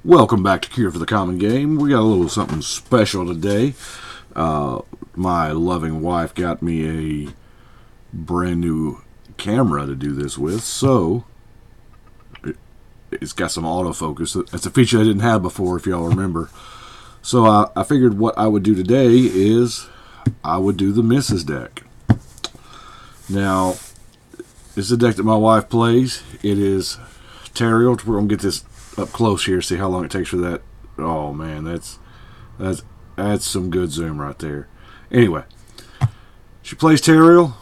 Welcome back to Cure for the Common Game. We got a little something special today. My loving wife got me a brand new camera to do this with, so it's got some autofocus. That's a feature I didn't have before, if y'all remember. So I figured what I would do today is I would do the Mrs. deck. Now, this is a deck that my wife plays. It is Tariel. We're going to get this up close here, see how long it takes for that. Oh man, that's some good zoom right there. Anyway, she plays Tariel.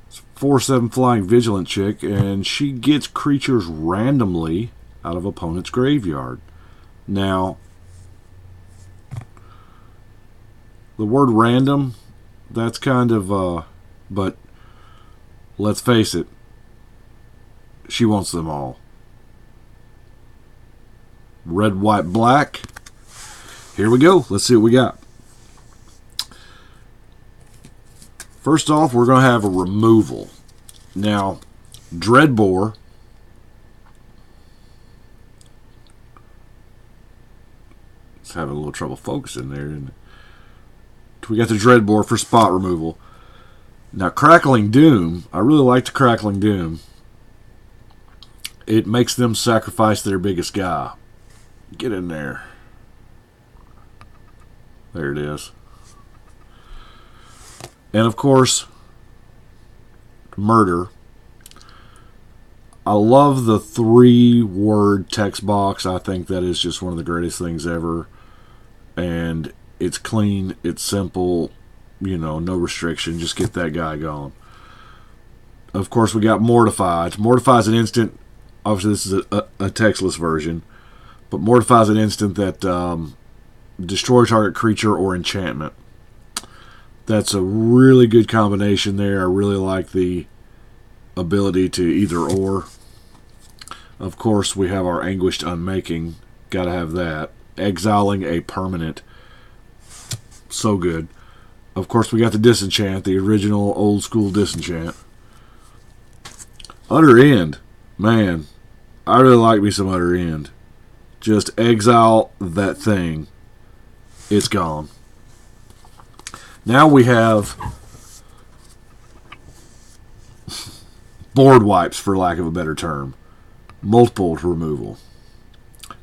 It's a 4/7 flying vigilant chick, and she gets creatures randomly out of opponent's graveyard. Now, the word random, that's kind of but let's face it, she wants them all. Red, white, black. Here we go. Let's see what we got. First off, we're going to have a removal. Now, Dreadbore. It's having a little trouble focusing there, isn't it? We got the Dreadbore for spot removal. Now, Crackling Doom. I really like the Crackling Doom. It makes them sacrifice their biggest guy. Get in there. There it is. And of course, murder. I love the 3-word text box. I think that is just one of the greatest things ever. And it's clean, it's simple, no restriction. Just get that guy going. Of course, we got Mortify. Mortify is an instant. Obviously, this is a textless version. But Mortify is an instant that destroy target creature or enchantment. That's a really good combination there. I really like the ability to either or. Of course, we have our Anguished Unmaking. Gotta have that. Exiling a permanent. So good. Of course, we got the Disenchant, the original old school Disenchant. Utter End. Man, I really like me some Utter End. Just exile that thing. It's gone. Now we have board wipes, for lack of a better term. Multiple removal.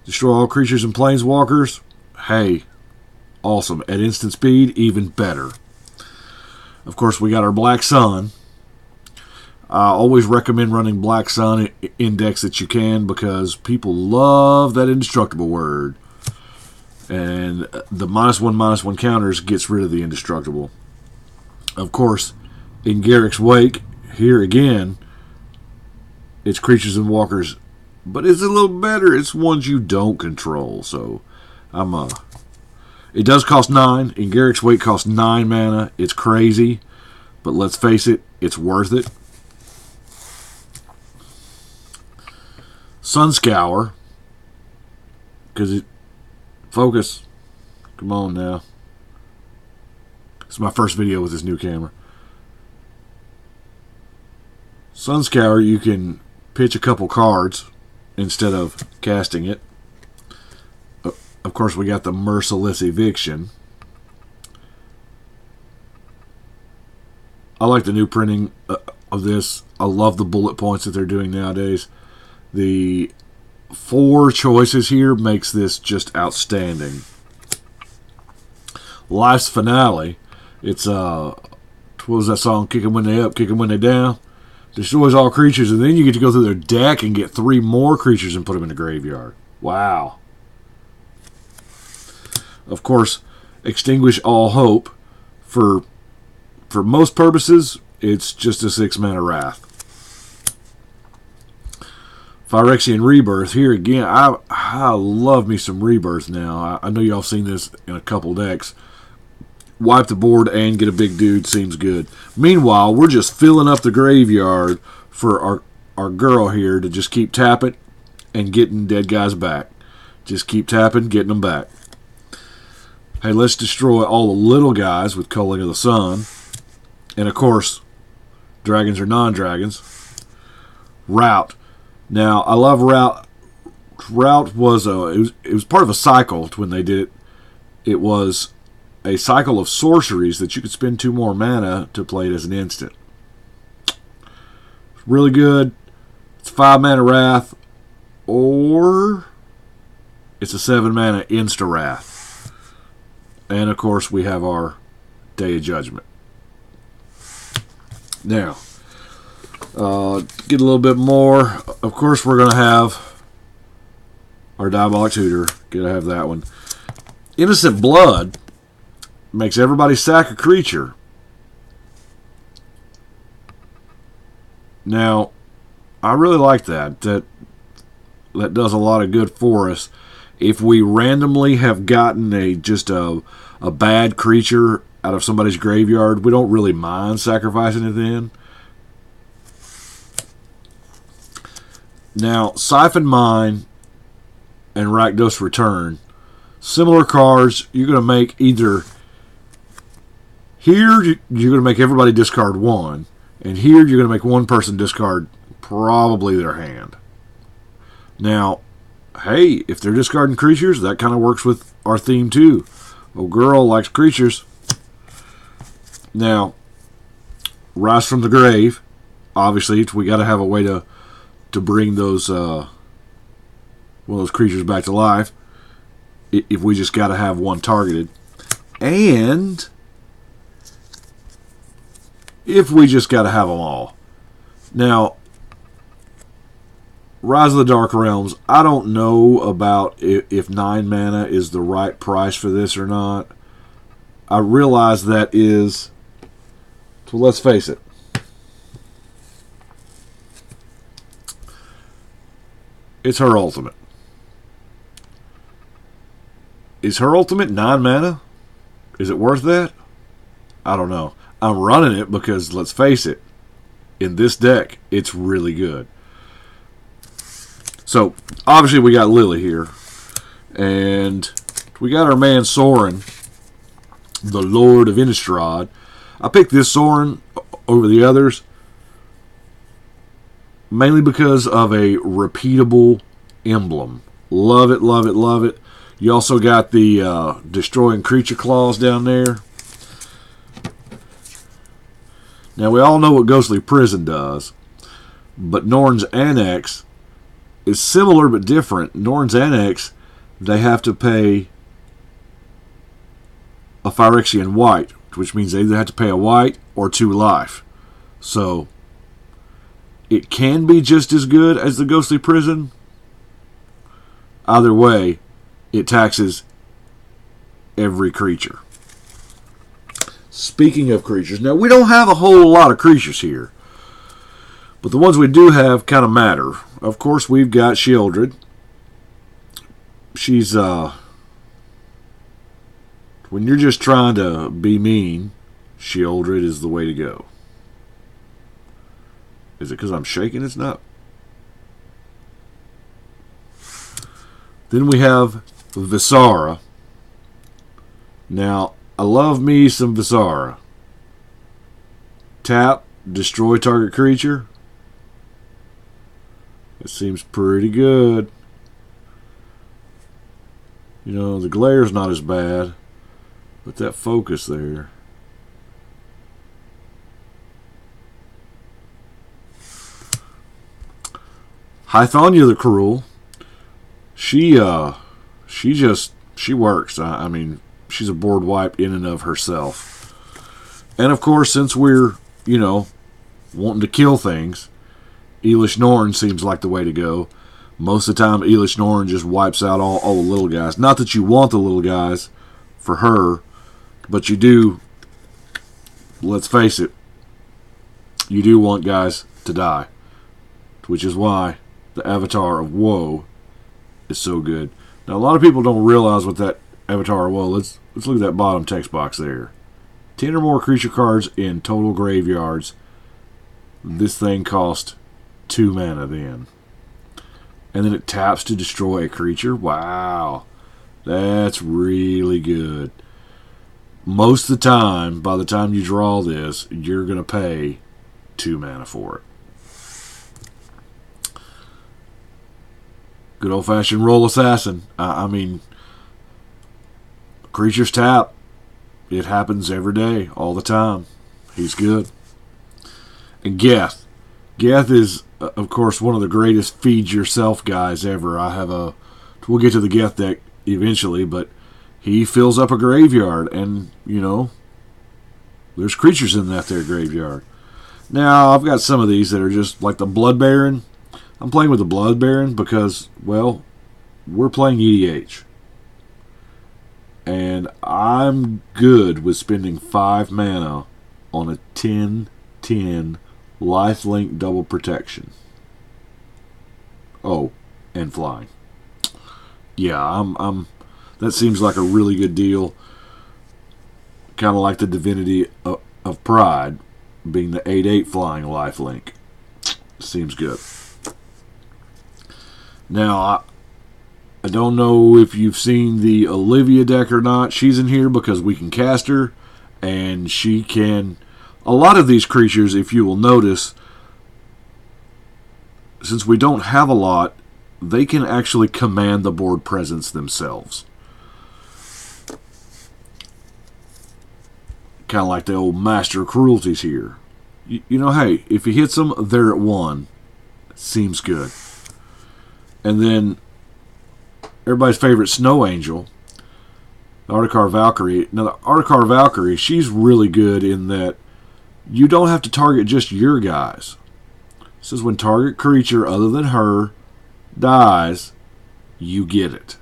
Destroy all creatures and planeswalkers. Hey, awesome. At instant speed, even better. Of course, we got our Black Sun. I always recommend running Black Sun in decks that you can, because people love that indestructible word. And the -1/-1 counters gets rid of the indestructible. Of course, in Garrick's Wake, here again, it's creatures and walkers. But it's a little better. It's ones you don't control. So, it does cost 9. In Garrick's Wake costs 9 mana. It's crazy. But let's face it, it's worth it. Sunscour, because it focus. Come on now. It's my first video with this new camera. Sunscour, you can pitch a couple cards instead of casting it. Of course, we got the Merciless Eviction. I like the new printing of this. I love the bullet points that they're doing nowadays. The 4 choices here makes this just outstanding. Life's Finale. It's what was that song? Kick 'em when they up, kick 'em when they down. Destroys all creatures, and then you get to go through their deck and get 3 more creatures and put them in the graveyard. Wow. Of course, Extinguish All Hope. For most purposes, it's just a 6-mana Wrath. Phyrexian Rebirth. Here again, I love me some Rebirth now. I know y'all have seen this in a couple decks. Wipe the board and get a big dude seems good. Meanwhile, we're just filling up the graveyard for our girl here to just keep tapping and getting dead guys back. Just keep tapping, getting them back. Hey, let's destroy all the little guys with Culling of the Sun. And of course, dragons or non-dragons. Route. Now, I love Route Drought was it was part of a cycle when they did it. It was a cycle of sorceries that you could spend 2 more mana to play it as an instant. It's really good. It's 5 mana Wrath, or it's a 7 mana Insta Wrath. And of course we have our Day of Judgment. Now, get a little bit more. Of course we're going to have our Diabolic Tutor. Gotta have that one. Innocent Blood makes everybody sack a creature. Now, I really like that. That does a lot of good for us. If we randomly have gotten just a bad creature out of somebody's graveyard, we don't really mind sacrificing it then. Now, Siphon Mine and Rakdos Return, similar cards. You're going to make either here you're going to make everybody discard 1, and here you're going to make one person discard probably their hand. Now, hey, if they're discarding creatures, that kind of works with our theme too. Oh, girl likes creatures. Now, Rise from the Grave. Obviously, we got to have a way to bring those one of those creatures back to life. If we just got to have one targeted, and if we just got to have them all. Now, Rise of the Dark Realms, I don't know about if 9 mana is the right price for this or not. I realize that is, so let's face it. It's her ultimate. Is her ultimate 9 mana? Is it worth that? I don't know. I'm running it because, let's face it, in this deck, it's really good. So, obviously we got Lily here. And we got our man Sorin, the Lord of Innistrad. I picked this Sorin over the others mainly because of a repeatable emblem. Love it, love it, love it. You also got the destroying creature clause down there. Now, we all know what Ghostly Prison does, but Norn's Annex is similar but different. Norn's Annex, they have to pay a Phyrexian white, which means they either have to pay a white or 2 life. So, it can be just as good as the Ghostly Prison. Either way, it taxes every creature. Speaking of creatures, now we don't have a whole lot of creatures here, but the ones we do have kind of matter. Of course, we've got Sheoldred. She's, when you're just trying to be mean, Sheoldred is the way to go. Is it because I'm shaking? It's not. Then we have Visara. Now, I love me some Visara. Tap, destroy target creature. It seems pretty good. You know, the glare's not as bad, but that focus there. Hythonia the Cruel. She works. I mean, she's a board wipe in and of herself. And of course, since we're, wanting to kill things, Elish Norn seems like the way to go. Most of the time, Elish Norn just wipes out all the little guys. Not that you want the little guys for her, but you do, let's face it, you do want guys to die. Which is why the Avatar of Woe is so good. Now, a lot of people don't realize what that Avatar of Woe, let's look at that bottom text box there. 10 or more creature cards in total graveyards. This thing cost 2 mana then. And then it taps to destroy a creature. Wow. That's really good. Most of the time, by the time you draw this, you're going to pay 2 mana for it. Good old-fashioned roll assassin. I mean, creatures tap. It happens every day, all the time. He's good. And Geth. Geth is, of course, one of the greatest feed yourself guys ever. We'll get to the Geth deck eventually, but he fills up a graveyard, and, you know, there's creatures in that there graveyard. Now, I've got some of these that are just like the Blood Baron. I'm playing with the Blood Baron because, well, we're playing EDH. And I'm good with spending 5 mana on a 10/10 lifelink double protection. Oh, and flying. Yeah, that seems like a really good deal. Kind of like the Divinity of Pride being the 8/8 flying lifelink. Seems good. Now, I don't know if you've seen the Olivia deck or not. She's in here because we can cast her, and she can... A lot of these creatures, if you will notice, since we don't have a lot, they can actually command the board presence themselves. Kind of like the old Master of Cruelties here. You know, hey, if he hits them, they're at 1. Seems good. And then everybody's favorite Snow Angel, the Artikar Valkyrie. Now, the Artikar Valkyrie, she's really good in that you don't have to target just your guys. It says when target creature other than her dies, you get it.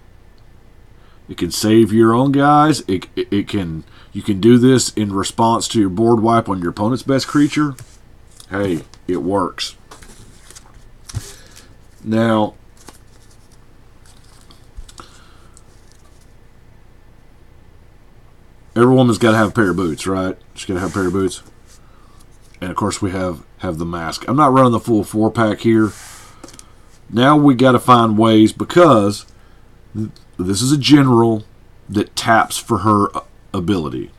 It can save your own guys. You can do this in response to your board wipe on your opponent's best creature. Hey, it works. Now, every woman's got to have a pair of boots, right? She's got to have a pair of boots. And, of course, we have the mask. I'm not running the full 4-pack here. Now we got to find ways, because this is a general that taps for her ability.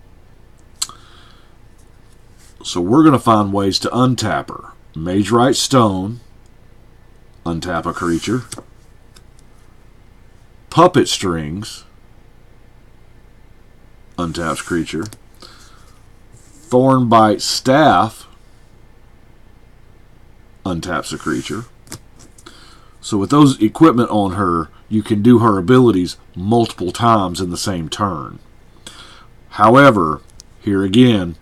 So we're going to find ways to untap her. Mage Right Stone. Untap a creature. Puppet Strings. Untaps creature. Thornbite Staff. Untaps a creature. So with those equipment on her, you can do her abilities multiple times in the same turn. However, here again,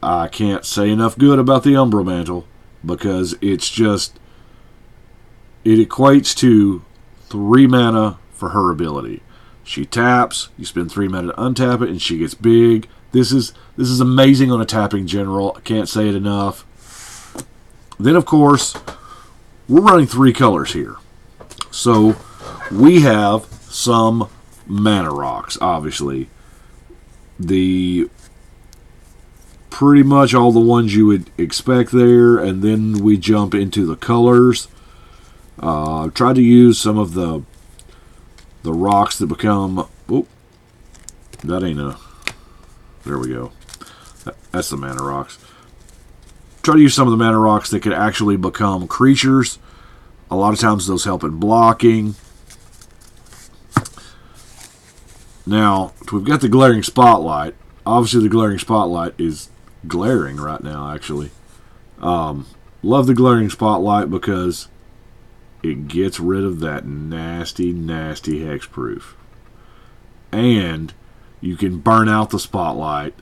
I can't say enough good about the Umbral Mantle, because it's just, it equates to 3 mana for her ability. She taps, you spend 3 mana to untap it, and she gets big. This is amazing on a tapping general. I can't say it enough. Then, of course, we're running 3 colors here. So we have some mana rocks, obviously. Pretty much all the ones you would expect there, and then we jump into the colors. I've tried to use some of the rocks that become... Oh, that ain't a... There we go. That's the mana rocks. Try to use some of the mana rocks that could actually become creatures. A lot of times those help in blocking. Now, we've got the Glaring Spotlight. Obviously, the Glaring Spotlight is glaring right now, actually. Love the Glaring Spotlight because it gets rid of that nasty, nasty hexproof. And you can burn out the Spotlight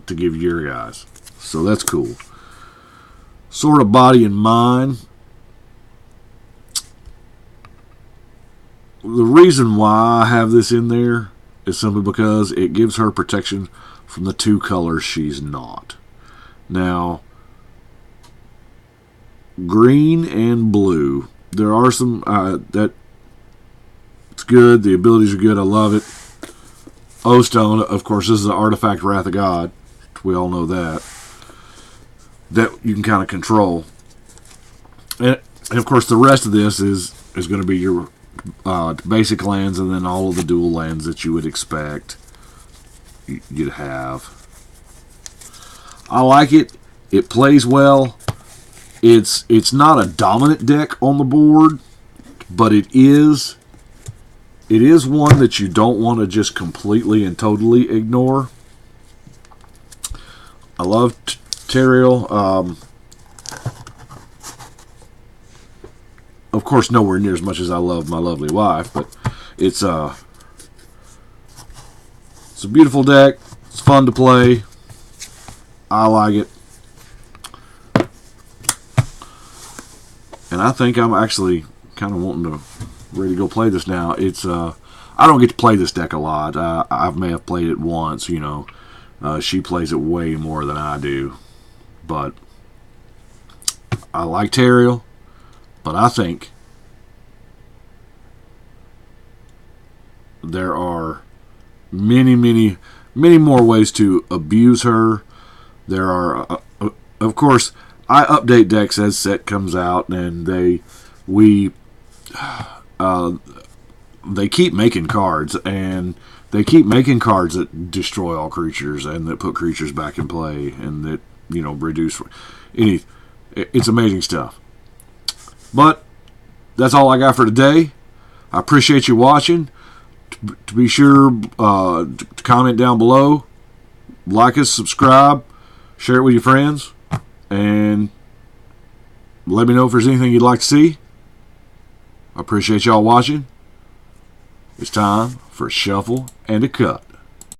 to give your guys. So that's cool. Sword of Body and Mind. The reason why I have this in there is simply because it gives her protection from the 2 colors she's not. Now, green and blue, there are some that it's good. The abilities are good. I love it. O-Stone, of course, this is an artifact, Wrath of God. We all know that. That you can kind of control. And of course, the rest of this is going to be your basic lands, and then all of the dual lands that you would expect you'd have. I like it. It plays well. It's not a dominant deck on the board, but it is one that you don't want to just completely and totally ignore. I love Tariel. Of course, nowhere near as much as I love my lovely wife, but it's a beautiful deck. It's fun to play. I like it. And I think I'm actually kind of wanting to ready to go play this now. It's I don't get to play this deck a lot. I may have played it once, you know. She plays it way more than I do. But I like Tariel. But I think there are many, many, many more ways to abuse her. There are, of course, I update decks as set comes out, and they keep making cards, and they keep making cards that destroy all creatures and that put creatures back in play and that, you know, reduce any. It's amazing stuff. But that's all I got for today. I appreciate you watching. To be sure to comment down below, like us, subscribe, share it with your friends, and let me know if there's anything you'd like to see. I appreciate y'all watching. It's time for a shuffle and a cut.